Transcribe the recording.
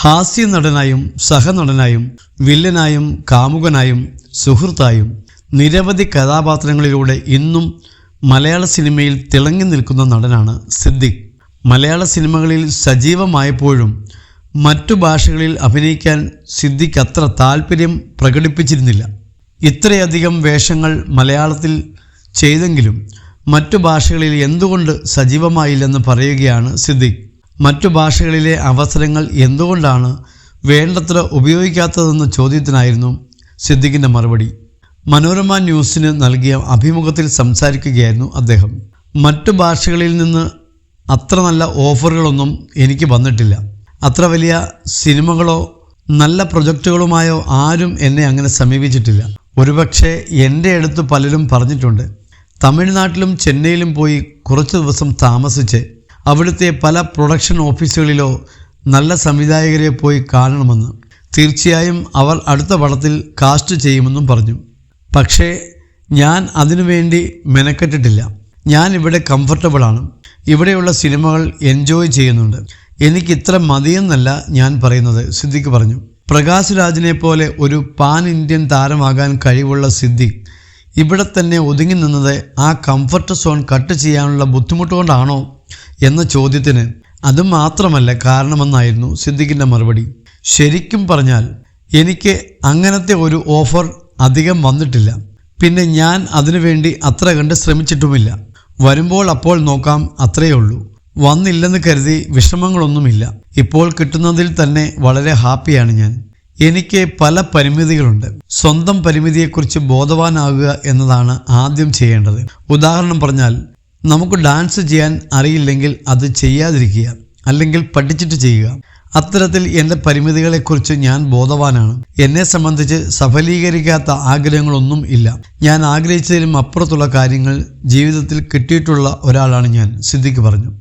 ഹാസ്യ നടനായും സഹനടനായും വില്ലനായും കാമുകനായും സുഹൃത്തായും നിരവധി കഥാപാത്രങ്ങളിലൂടെ ഇന്നും മലയാള സിനിമയിൽ തിളങ്ങി നിൽക്കുന്ന നടനാണ് സിദ്ദിഖ്. മലയാള സിനിമകളിൽ സജീവമായപ്പോഴും മറ്റു ഭാഷകളിൽ അഭിനയിക്കാൻ സിദ്ദിഖ് അത്ര താല്പര്യം പ്രകടിപ്പിച്ചിരുന്നില്ല. ഇത്രയധികം വേഷങ്ങൾ മലയാളത്തിൽ ചെയ്തെങ്കിലും മറ്റു ഭാഷകളിൽ എന്തുകൊണ്ട് സജീവമായില്ലെന്ന് പറയുകയാണ് സിദ്ദിഖ്. മറ്റു ഭാഷകളിലെ അവസരങ്ങൾ എന്തുകൊണ്ടാണ് വേണ്ടത്ര ഉപയോഗിക്കാത്തതെന്ന ചോദ്യത്തിനായിരുന്നു സിദ്ദിഖിൻ്റെ മറുപടി. മനോരമ ന്യൂസിന് നൽകിയ അഭിമുഖത്തിൽ സംസാരിക്കുകയായിരുന്നു അദ്ദേഹം. മറ്റു ഭാഷകളിൽ നിന്ന് അത്ര നല്ല ഓഫറുകളൊന്നും എനിക്ക് വന്നിട്ടില്ല. അത്ര വലിയ സിനിമകളോ നല്ല പ്രൊജക്റ്റുകളുമായോ ആരും എന്നെ അങ്ങനെ സമീപിച്ചിട്ടില്ല. ഒരുപക്ഷെ എൻ്റെ അടുത്ത് പലരും പറഞ്ഞിട്ടുണ്ട്, തമിഴ്നാട്ടിലും ചെന്നൈയിലും പോയി കുറച്ച് ദിവസം താമസിച്ച് അവിടുത്തെ പല പ്രൊഡക്ഷൻ ഓഫീസുകളിലോ നല്ല സംവിധായകരെ പോയി കാണണമെന്ന്. തീർച്ചയായും അവർ അടുത്ത പടത്തിൽ കാസ്റ്റ് ചെയ്യുമെന്നും പറഞ്ഞു. പക്ഷേ ഞാൻ അതിനുവേണ്ടി മെനക്കെട്ടിട്ടില്ല. ഞാൻ ഇവിടെ കംഫർട്ടബിളാണ്. ഇവിടെയുള്ള സിനിമകൾ എൻജോയ് ചെയ്യുന്നുണ്ട്. എനിക്കിത്ര മതിയെന്നല്ല ഞാൻ പറയുന്നത്, സിദ്ദിഖ് പറഞ്ഞു. പ്രകാശ് രാജിനെ പോലെ ഒരു പാൻ ഇന്ത്യൻ താരമാകാൻ കഴിവുള്ള സിദ്ദിഖ് ഇവിടെ തന്നെ ഒതുങ്ങി നിന്നത് ആ കംഫർട്ട് സോൺ കട്ട് ചെയ്യാനുള്ള ബുദ്ധിമുട്ടുകൊണ്ടാണോ എന്ന ചോദ്യത്തിന് അതുമാത്രമല്ല കാരണമെന്നായിരുന്നു സിദ്ദിഖിൻ്റെ മറുപടി. ശരിക്കും പറഞ്ഞാൽ എനിക്ക് അങ്ങനത്തെ ഒരു ഓഫർ അധികം വന്നിട്ടില്ല. പിന്നെ ഞാൻ അതിനുവേണ്ടി അത്ര കണ്ട് ശ്രമിച്ചിട്ടുമില്ല. വരുമ്പോൾ അപ്പോൾ നോക്കാം, അത്രയേ ഉള്ളൂ. വന്നില്ലെന്ന് കരുതി വിഷമങ്ങളൊന്നുമില്ല. ഇപ്പോൾ കിട്ടുന്നതിൽ തന്നെ വളരെ ഹാപ്പിയാണ് ഞാൻ. എനിക്ക് പല പരിമിതികളുണ്ട്. സ്വന്തം പരിമിതിയെക്കുറിച്ച് ബോധവാനാകുക എന്നതാണ് ആദ്യം ചെയ്യേണ്ടത്. ഉദാഹരണം പറഞ്ഞാൽ, നമുക്ക് ഡാൻസ് ചെയ്യാൻ അറിയില്ലെങ്കിൽ അത് ചെയ്യാതിരിക്കുക, അല്ലെങ്കിൽ പഠിച്ചിട്ട് ചെയ്യുക. അത്തരത്തിൽ എൻ്റെ പരിമിതികളെക്കുറിച്ച് ഞാൻ ബോധവാനാണ്. എന്നെ സംബന്ധിച്ച് സഫലീകരിക്കാത്ത ആഗ്രഹങ്ങളൊന്നും ഇല്ല. ഞാൻ ആഗ്രഹിച്ചതിലും അപ്പുറത്തുള്ള കാര്യങ്ങൾ ജീവിതത്തിൽ കിട്ടിയിട്ടുള്ള ഒരാളാണ് ഞാൻ, സിദ്ദിഖ് പറഞ്ഞു.